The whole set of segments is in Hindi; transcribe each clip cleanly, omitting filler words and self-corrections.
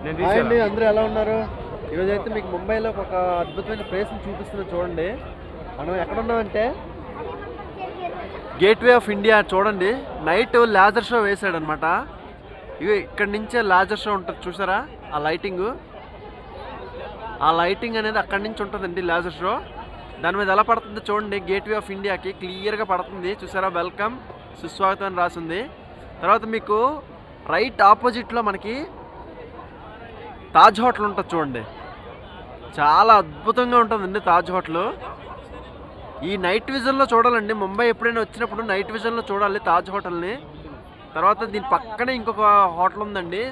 హాయ్ అండి, అందరూ ఎలా ఉన్నారు? ఈరోజైతే మీకు ముంబైలో ఒక అద్భుతమైన ప్లేస్ని చూపిస్తున్నా చూడండి. మనం ఎక్కడున్నామంటే గేట్వే ఆఫ్ ఇండియా. చూడండి, నైట్ లేజర్ షో వేసాడనమాట. ఇవి ఇక్కడి నుంచే లేజర్ షో ఉంటుంది, చూసారా? ఆ లైటింగ్ అనేది అక్కడి నుంచి ఉంటుందండి లేజర్ షో. దాని మీద ఎలా పడుతుందో చూడండి. గేట్వే ఆఫ్ ఇండియాకి క్లియర్గా పడుతుంది, చూసారా? వెల్కమ్, సుస్వాగతం అని రాసింది. తర్వాత మీకు రైట్ ఆపోజిట్లో మనకి తాజ్ హోటల్ ఉంటుంది చూడండి. చాలా అద్భుతంగా ఉంటుందండి తాజ్ హోటల్. ఈ నైట్ విజన్లో చూడాలండి. ముంబై ఎప్పుడైనా వచ్చినప్పుడు నైట్ విజన్లో చూడాలి తాజ్ హోటల్ని. తర్వాత దీని పక్కనే ఇంకొక హోటల్ ఉందండి,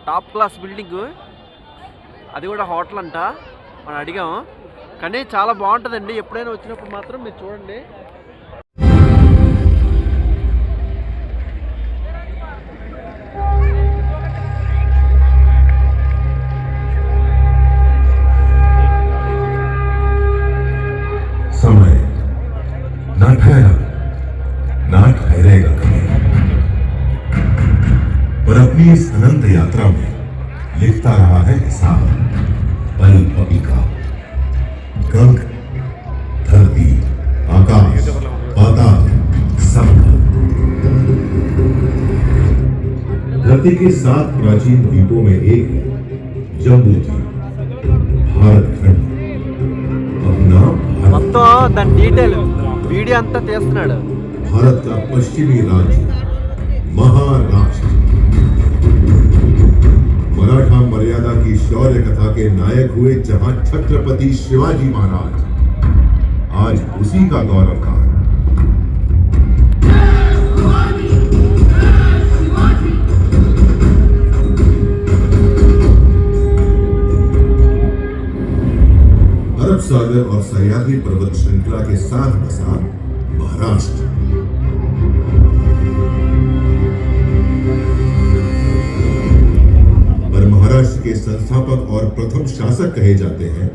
టాప్ క్లాస్ బిల్డింగ్. అది కూడా హోటల్ అంట, మనం అడిగాము. కానీ చాలా బాగుంటుందండి. ఎప్పుడైనా వచ్చినప్పుడు మాత్రం మీరు చూడండి. समय ना ठहरा ना ठहरेगा कभी, पर अपनी इस अनंत यात्रा में लिखता रहा है हिसाब पल पल का। गंग, धरती, आकाश, पाताल, सब। धरती के 7 प्राचीन द्वीपों में एक है जम्बू द्वीप, भारत खंड। अपना మొత్తం దాని డీటెయిల్ వీడియో అంతా తీస్తున్నాడు. भारत का पश्चिमी राज्य महाराष्ट्र, मराठा मर्यादा की शौर्य कथा के नायक हुए जहां छत्रपति शिवाजी महाराज आज उसी का गौरव का है। अरब सागर और सह्याद्री पर्वत श्रृंखला के साथ बसा महाराष्ट्र। पर महाराष्ट्र के संस्थापक और प्रथम शासक कहे जाते हैं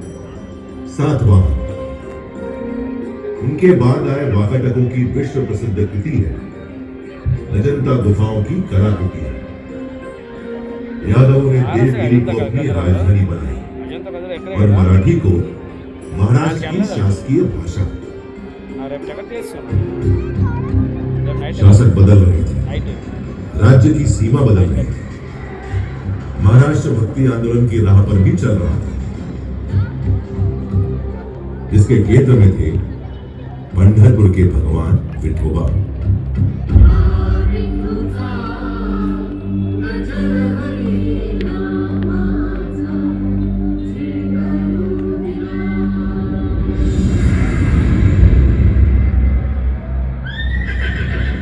सातवाहन। उनके बाद आए वाकाटकों की विश्व प्रसिद्ध कृति है अजंता गुफाओं की कलाकृति। यादवों ने देवगिरी को अपनी राजधानी बनाई और मराठी को महाराष्ट्र की शासकीय भाषा। शासक बदल रहे थे, राज्य की सीमा बदल रही थी, महाराष्ट्र भक्ति आंदोलन की राह पर भी चल रहा था, जिसके केंद्र में थे पंढरपुर के भगवान विठोबा।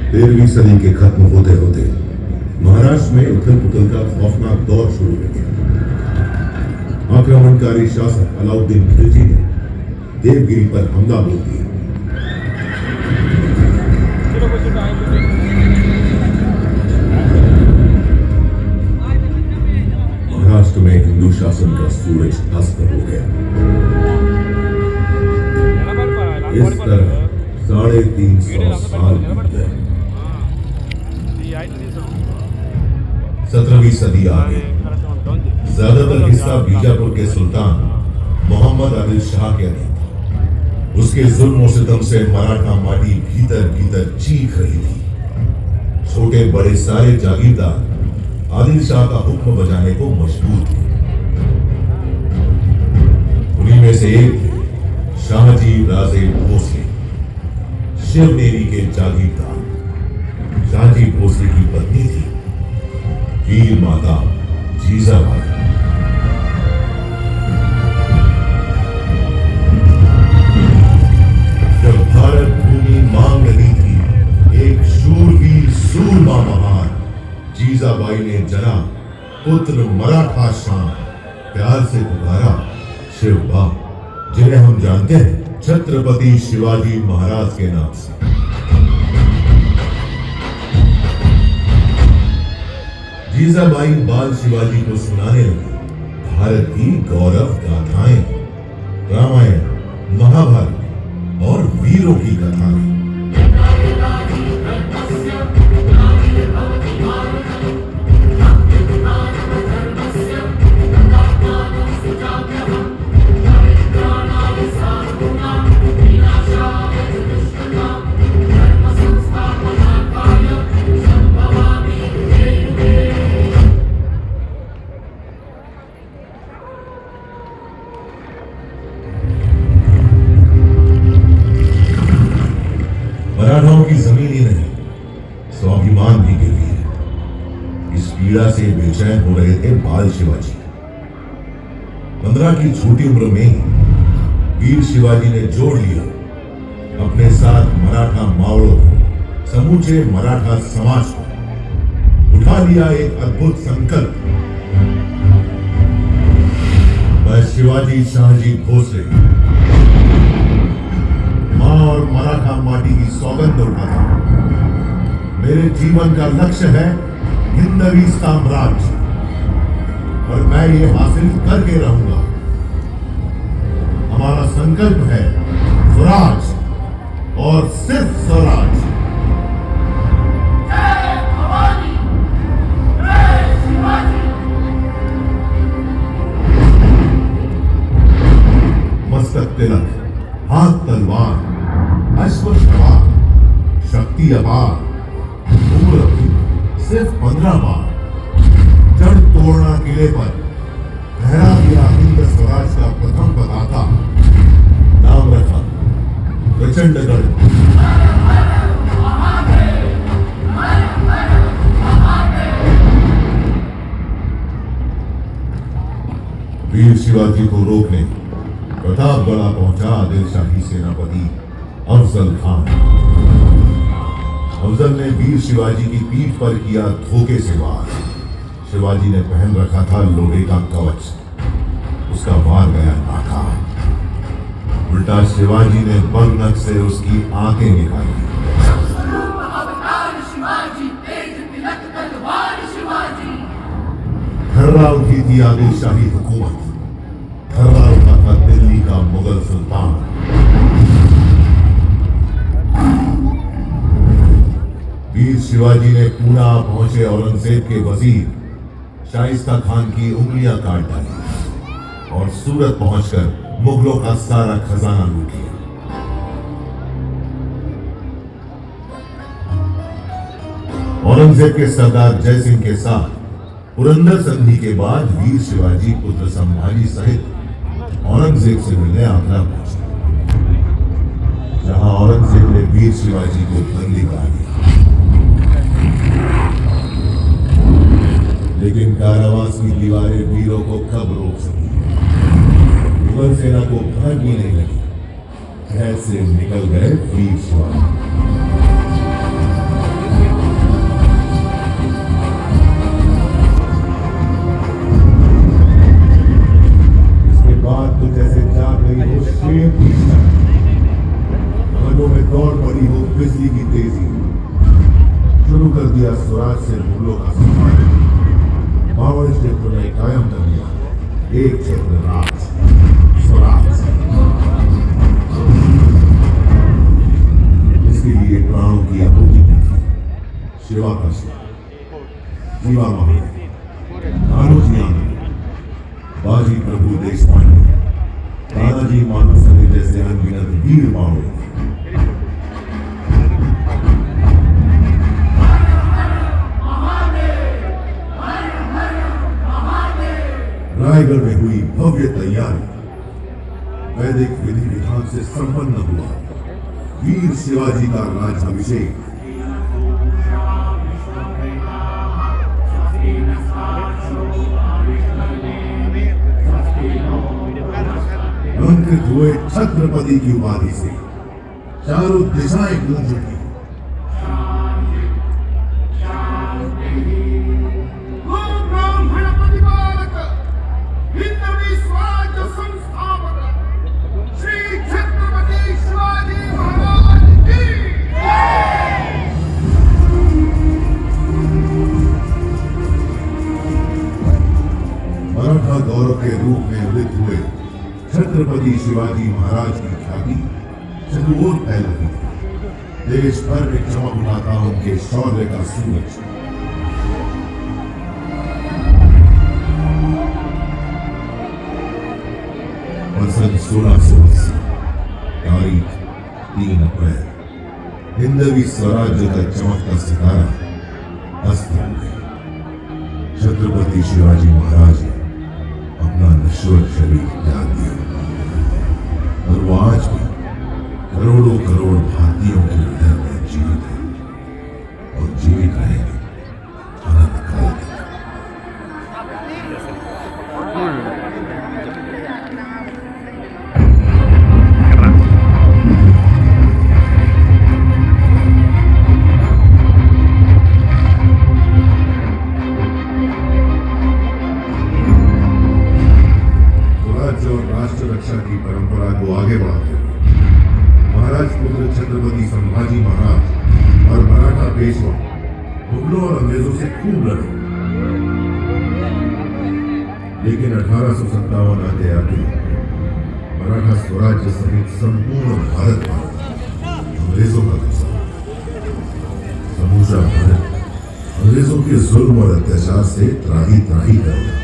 तेरहवीं सदी के खत्म होते होते महाराष्ट्र में उथल पुथल का खौफनाक दौर शुरू हो गया। आक्रमणकारी शासक अलाउद्दीन खिलजी ने देवगिरी पर हमला बोल दिया। महाराष्ट्र में हिंदू शासन का सूरज अस्त हो गया। इस तरह 350 साल बीत गए। 17वीं सदी आ गई। ज्यादातर हिस्सा बीजापुर के सुल्तान मोहम्मद आदिल शाह के अधीन था। उसके जुल्म और सितम से मराठा माटी भीतर भीतर चीख रही थी। छोटे बड़े सारे जागीरदार आदिल शाह का हुक्म बजाने को मजबूर थे। उन्हीं में से एक थे शाहजी राजे भोसले, शिवनेरी के जागीरदार। शाहजी भोसले की पत्नी थी वीर माता जीजाबाई। जब भारत भूमि मांग रही थी एक शूरवीर सूरमा महान, जीजाबाई ने जना पुत्र मराठा शान, प्यार से पुकारा शिवबा, जिन्हें हम जानते हैं छत्रपति शिवाजी महाराज के नाम से। जीजाबाई बाल शिवाजी को सुनाने लगी भारत की गौरव गाथाएं, रामायण, महाभारत और वीरों की कथाएं। पीड़ा से बेचैन हो रहे थे बाल शिवाजी। 15 की छोटी उम्र में ही वीर शिवाजी ने जोड़ लिया अपने साथ मराठा मावड़ों को, समूचे मराठा समाज को, उठा लिया एक अद्भुत संकल्प। मैं शिवाजी शाहजी भोसले मां और मराठा माटी की सौगंध उठाता हूं। मेरे जीवन का लक्ष्य है हिंदवी साम्राज्य और मैं ये हासिल करके रहूंगा। हमारा संकल्प है स्वराज और सिर्फ स्वराज। मस्तक तिलक, हाथ तलवार, अश्व सवार, शक्ति अपार, उम्र सिर्फ 15 बार, जड़ तोड़ना किले पर ठहरा दिया हिंद स्वराज का प्रथम पताका। नाम रखा प्रचंडगढ़। वीर शिवाजी को रोकने प्रतापगढ़ पहुंचा आदिल शाही सेनापति अफजल खान। अफजल ने वीर शिवाजी की पीठ पर किया धोखे से वार। शिवाजी ने पहन रखा था लोहे का कवच, उसका वार गया नाकाम। उल्टा शिवाजी ने बगनक से उसकी आंखें निकाली। धर्रा उठी थी आदिल शाही हुकूमत, धर्रा उठा था दिल्ली का मुगल सुल्तान। वीर शिवाजी ने पूना पहुंचे औरंगजेब के वजीर शाइस्ता खान की उंगलियां काट डाली और सूरत पहुंचकर मुगलों का सारा खजाना लूट लिया। औरंगजेब के सरदार जय सिंह के साथ पुरंदर संधि के बाद वीर शिवाजी पुत्र संभाजी सहित औरंगजेब से मिलने आगरा पहुंचे, जहां औरंगजेब ने वीर शिवाजी को बंदी बना दिया। लेकिन कारावास की दीवारें वीरों को कब रोक सकी? मुगल सेना को भनक भी नहीं लगी, कैद से निकल गए वीर शिवाजी। इसके बाद तो जैसे जाग गई हो शेर की घरों में दौड़ पड़ी हो बिजली की तेजी। शुरू कर दिया स्वराज से मुगलों का संघर्ष। मावड़ क्षेत्र में कायम कर दिया एक क्षेत्र राज, स्वराज। इसके लिए प्राणों की आहुति की थी शिवा कृष्ण, जीवा महादेव, कानूजी आनंद, बाजी प्रभु देशपांडे, तानाजी मालुसरे जैसे अनगिनत वीर मावड़े। रायगढ़ में हुई भव्य तैयारी वैदिक विधि विधान से संपन्न हुआ वीर शिवाजी का राज्याभिषेक। अलंकृत हुए छत्रपति की उपाधि से चारों दिशाएं गूंज उठी। मराठा गौरव के रूप में उदित हुए छत्रपति शिवाजी महाराज की ख्याति चहुओर फैल रही थी। देश भर में चमक उठाता उनके शौर्य का सूरज। सन 1680 तारीख 3 अप्रैल हिंदवी स्वराज्य का चमकता सितारा अस्त हो गया। छत्रपति शिवाजी महाराज ने अपना नश्वर शरीर त्याग दिया और वो आज भी करोड़ों करोड़ भारतीयों के हृदय में जीवित है और जीवित रहेंगे अनंत काल तक। स्वराज्य और राष्ट्र रक्षा की परंपरा को आगे बढ़ाते हुए महाराज पुत्र छत्रपति संभाजी महाराज और मराठा पेशवा मुगलों और अंग्रेजों से खूब लड़े, लेकिन 1857 आते आते मराठा स्वराज्य सहित संपूर्ण भारत पर अंग्रेजों का कब्जा। समूचा भारत अंग्रेजों के जुल्म और अत्याचार से त्राही त्राही कर गया।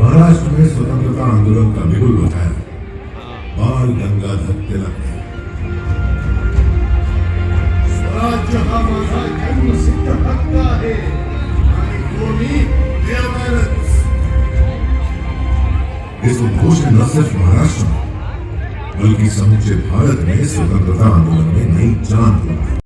महाराष्ट्र में स्वतंत्रता आंदोलन का बिगुल बजाया बाल गंगाधर तिलक ने। स्वराज्य हा माझा जन्मसिद्ध हक्क आहे आणि तो मी मिळवणारच। इस उद्घोष ने न सिर्फ महाराष्ट्र में बल्कि समूचे भारत में स्वतंत्रता आंदोलन में नई जान दी।